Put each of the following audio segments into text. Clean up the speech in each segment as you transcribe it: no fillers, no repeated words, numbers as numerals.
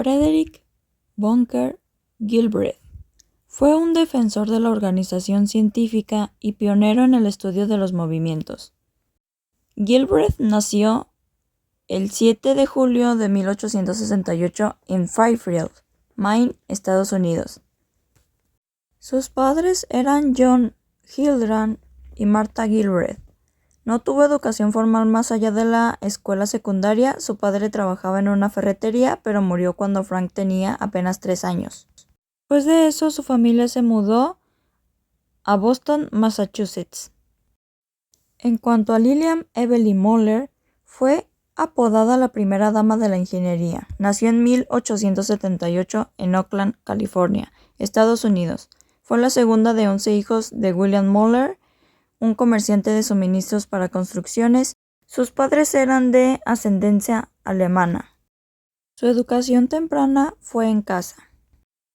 Frederick Bunker Gilbreth fue un defensor de la organización científica y pionero en el estudio de los movimientos. Gilbreth nació el 7 de julio de 1868 en Fairfield, Maine, Estados Unidos. Sus padres eran John Hildebrand y Martha Gilbreth. No tuvo educación formal más allá de la escuela secundaria. Su padre trabajaba en una ferretería, pero murió cuando Frank tenía apenas 3 años. Después de eso, su familia se mudó a Boston, Massachusetts. En cuanto a Lillian Evelyn Muller, fue apodada la primera dama de la ingeniería. Nació en 1878 en Oakland, California, Estados Unidos. Fue la segunda de 11 hijos de William Muller, un comerciante de suministros para construcciones. Sus padres eran de ascendencia alemana. Su educación temprana fue en casa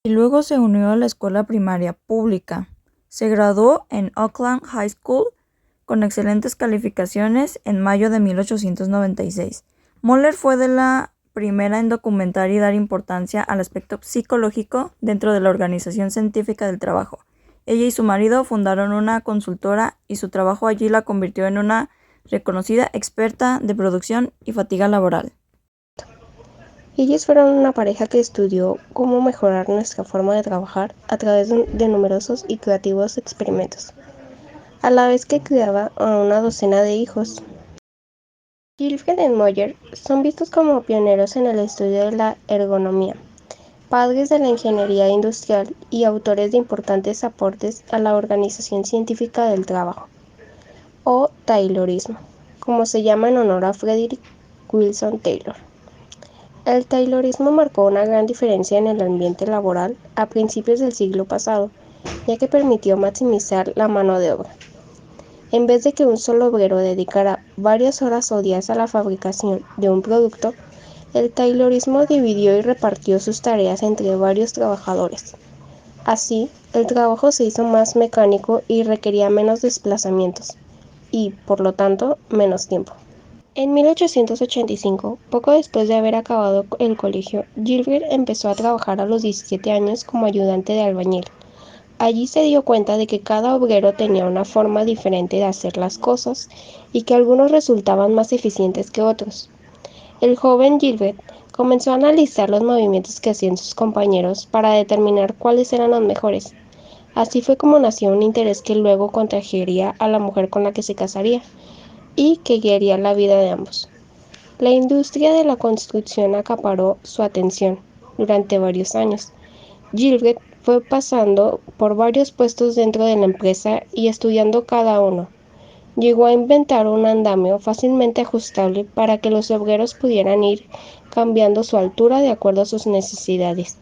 y luego se unió a la escuela primaria pública. Se graduó en Oakland High School con excelentes calificaciones en mayo de 1896. Muller fue de la primera en documentar y dar importancia al aspecto psicológico dentro de la organización científica del trabajo. Ella y su marido fundaron una consultora y su trabajo allí la convirtió en una reconocida experta de producción y fatiga laboral. Ellos fueron una pareja que estudió cómo mejorar nuestra forma de trabajar a través de numerosos y creativos experimentos, a la vez que criaba a una docena de hijos. Gilbreth y Muller son vistos como pioneros en el estudio de la ergonomía, padres de la ingeniería industrial y autores de importantes aportes a la organización científica del trabajo, o Taylorismo, como se llama en honor a Frederick Wilson Taylor. El Taylorismo marcó una gran diferencia en el ambiente laboral a principios del siglo pasado, ya que permitió maximizar la mano de obra. En vez de que un solo obrero dedicara varias horas o días a la fabricación de un producto, el Taylorismo dividió y repartió sus tareas entre varios trabajadores. Así, el trabajo se hizo más mecánico y requería menos desplazamientos, y, por lo tanto, menos tiempo. En 1885, poco después de haber acabado el colegio, Gilbert empezó a trabajar a los 17 años como ayudante de albañil. Allí se dio cuenta de que cada obrero tenía una forma diferente de hacer las cosas y que algunos resultaban más eficientes que otros. El joven Gilbert comenzó a analizar los movimientos que hacían sus compañeros para determinar cuáles eran los mejores. Así fue como nació un interés que luego contagiaría a la mujer con la que se casaría y que guiaría la vida de ambos. La industria de la construcción acaparó su atención durante varios años. Gilbert fue pasando por varios puestos dentro de la empresa y estudiando cada uno. Llegó a inventar un andamio fácilmente ajustable para que los obreros pudieran ir cambiando su altura de acuerdo a sus necesidades.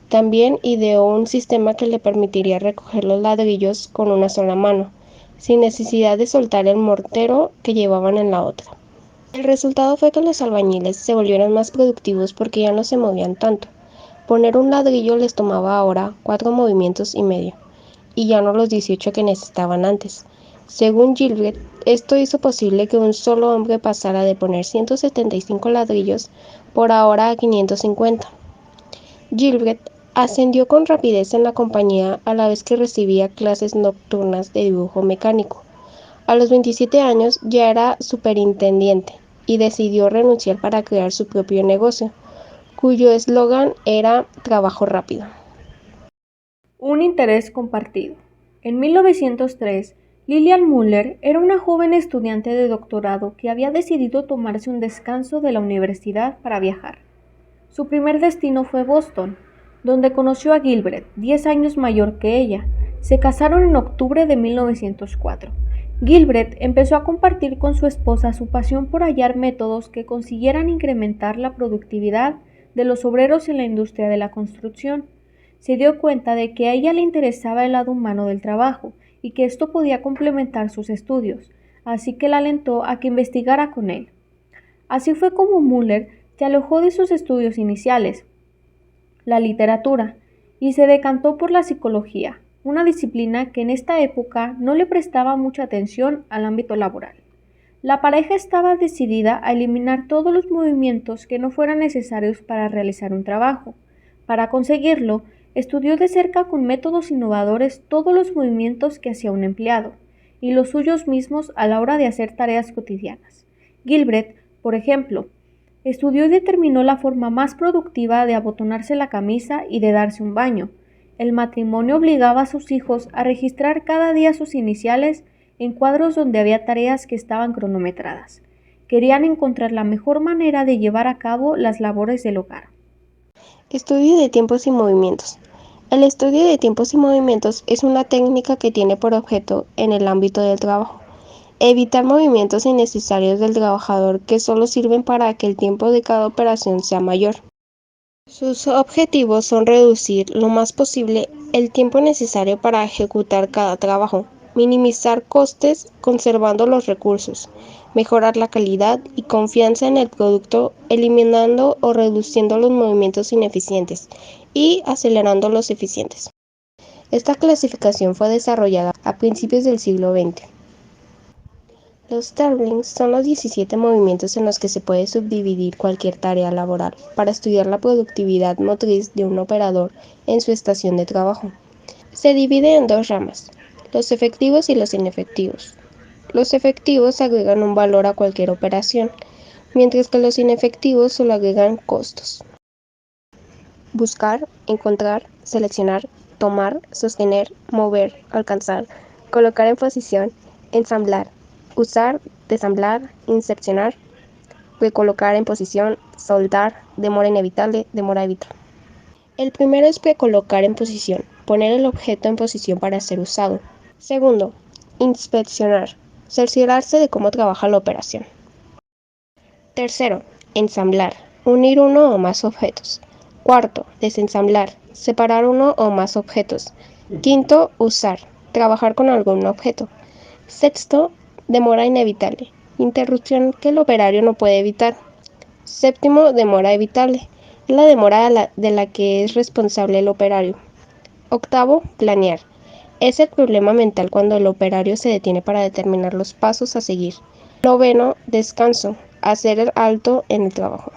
También ideó un sistema que le permitiría recoger los ladrillos con una sola mano, sin necesidad de soltar el mortero que llevaban en la otra. El resultado fue que los albañiles se volvieron más productivos porque ya no se movían tanto. Poner un ladrillo les tomaba ahora 4 movimientos y medio, y ya no los 18 que necesitaban antes. Según Gilbert, esto hizo posible que un solo hombre pasara de poner 175 ladrillos por ahora a 550. Gilbert ascendió con rapidez en la compañía a la vez que recibía clases nocturnas de dibujo mecánico. A los 27 años ya era superintendente y decidió renunciar para crear su propio negocio, cuyo eslogan era Trabajo rápido. Un interés compartido. En 1903, Lillian Muller era una joven estudiante de doctorado que había decidido tomarse un descanso de la universidad para viajar. Su primer destino fue Boston, donde conoció a Gilbert, 10 años mayor que ella. Se casaron en octubre de 1904. Gilbert empezó a compartir con su esposa su pasión por hallar métodos que consiguieran incrementar la productividad de los obreros en la industria de la construcción. Se dio cuenta de que a ella le interesaba el lado humano del trabajo y que esto podía complementar sus estudios, así que la alentó a que investigara con él. Así fue como Muller se alejó de sus estudios iniciales, la literatura, y se decantó por la psicología, una disciplina que en esta época no le prestaba mucha atención al ámbito laboral. La pareja estaba decidida a eliminar todos los movimientos que no fueran necesarios para realizar un trabajo. Para conseguirlo, estudió de cerca con métodos innovadores todos los movimientos que hacía un empleado y los suyos mismos a la hora de hacer tareas cotidianas. Gilbreth, por ejemplo, estudió y determinó la forma más productiva de abotonarse la camisa y de darse un baño. El matrimonio obligaba a sus hijos a registrar cada día sus iniciales en cuadros donde había tareas que estaban cronometradas. Querían encontrar la mejor manera de llevar a cabo las labores del hogar. Estudio de tiempos y movimientos. El estudio de tiempos y movimientos es una técnica que tiene por objeto, en el ámbito del trabajo, evitar movimientos innecesarios del trabajador que solo sirven para que el tiempo de cada operación sea mayor. Sus objetivos son reducir lo más posible el tiempo necesario para ejecutar cada trabajo, minimizar costes conservando los recursos, mejorar la calidad y confianza en el producto, eliminando o reduciendo los movimientos ineficientes y acelerando los eficientes. Esta clasificación fue desarrollada a principios del siglo XX. Los Starlings son los 17 movimientos en los que se puede subdividir cualquier tarea laboral para estudiar la productividad motriz de un operador en su estación de trabajo. Se divide en dos ramas, los efectivos y los inefectivos. Los efectivos agregan un valor a cualquier operación, mientras que los inefectivos solo agregan costos. Buscar, encontrar, seleccionar, tomar, sostener, mover, alcanzar, colocar en posición, ensamblar, usar, desamblar, insercionar, recolocar en posición, soldar, demora inevitable, demora evitable. El primero es precolocar en posición, poner el objeto en posición para ser usado. Segundo, inspeccionar, cerciorarse de cómo trabaja la operación. Tercero, ensamblar, unir uno o más objetos. Cuarto, desensamblar, separar uno o más objetos. Quinto, usar, trabajar con algún objeto. Sexto, demora inevitable, interrupción que el operario no puede evitar. Séptimo, demora evitable, es la demora de la que es responsable el operario. Octavo, planear, es el problema mental cuando el operario se detiene para determinar los pasos a seguir. Noveno, descanso, hacer el alto en el trabajo.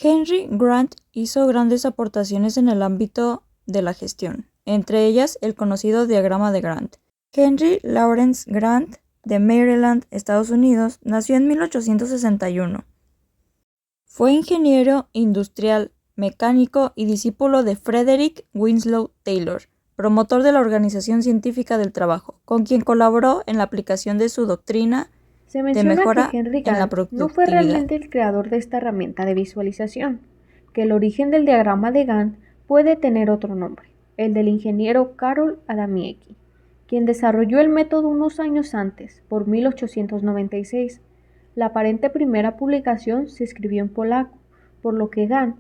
Henry Grant hizo grandes aportaciones en el ámbito de la gestión, entre ellas el conocido diagrama de Gantt. Henry Lawrence Grant, de Maryland, Estados Unidos, nació en 1861. Fue ingeniero industrial, mecánico y discípulo de Frederick Winslow Taylor, promotor de la Organización Científica del Trabajo, con quien colaboró en la aplicación de su doctrina de mejora que Henry en la Gantt productividad. no fue realmente el creador de esta herramienta de visualización, que el origen del diagrama de Gantt puede tener otro nombre, el del ingeniero Karol Adamiecki, quien desarrolló el método unos años antes, por 1896. La aparente primera publicación se escribió en polaco, por lo que Gantt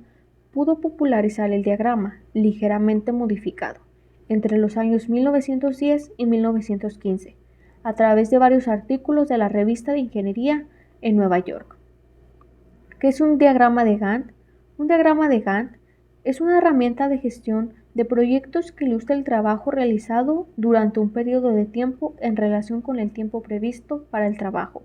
pudo popularizar el diagrama, ligeramente modificado, entre los años 1910 y 1915, a través de varios artículos de la Revista de Ingeniería en Nueva York. ¿Qué es un diagrama de Gantt? Un diagrama de Gantt es una herramienta de gestión de proyectos que ilustra el trabajo realizado durante un periodo de tiempo en relación con el tiempo previsto para el trabajo.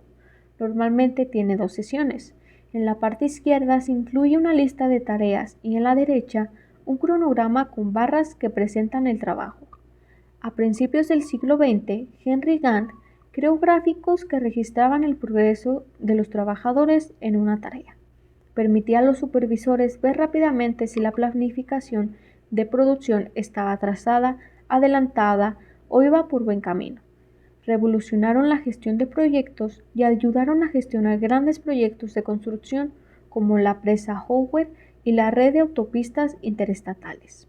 Normalmente tiene 2 sesiones. En la parte izquierda se incluye una lista de tareas y en la derecha un cronograma con barras que presentan el trabajo. A principios del siglo XX, Henry Gantt creó gráficos que registraban el progreso de los trabajadores en una tarea. Permitía a los supervisores ver rápidamente si la planificación de producción estaba atrasada, adelantada o iba por buen camino. Revolucionaron la gestión de proyectos y ayudaron a gestionar grandes proyectos de construcción como la presa Hoover y la red de autopistas interestatales.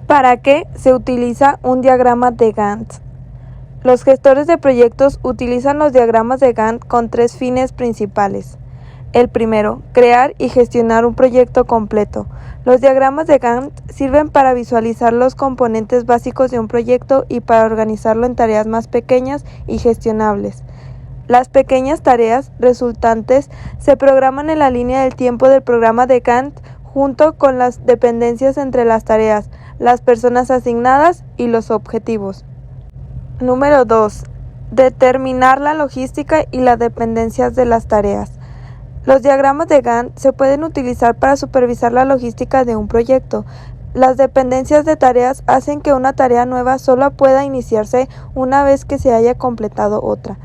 ¿Para qué se utiliza un diagrama de Gantt? Los gestores de proyectos utilizan los diagramas de Gantt con 3 fines principales. El primero, crear y gestionar un proyecto completo. Los diagramas de Gantt sirven para visualizar los componentes básicos de un proyecto y para organizarlo en tareas más pequeñas y gestionables. Las pequeñas tareas resultantes se programan en la línea del tiempo del programa de Gantt junto con las dependencias entre las tareas, las personas asignadas y los objetivos. Número 2. Determinar la logística y las dependencias de las tareas. Los diagramas de Gantt se pueden utilizar para supervisar la logística de un proyecto. Las dependencias de tareas hacen que una tarea nueva solo pueda iniciarse una vez que se haya completado otra.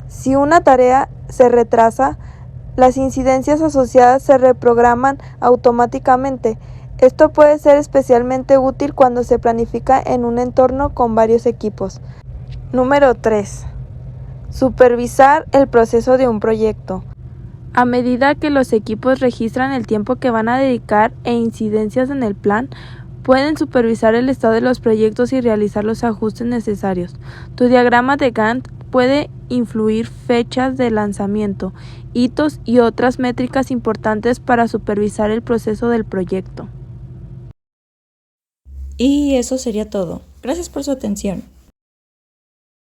Si una tarea se retrasa, las incidencias asociadas se reprograman automáticamente. Esto puede ser especialmente útil cuando se planifica en un entorno con varios equipos. Número 3. Supervisar el proceso de un proyecto. A medida que los equipos registran el tiempo que van a dedicar e incidencias en el plan, pueden supervisar el estado de los proyectos y realizar los ajustes necesarios. Tu diagrama de Gantt puede influir fechas de lanzamiento, hitos y otras métricas importantes para supervisar el proceso del proyecto. Y eso sería todo. Gracias por su atención.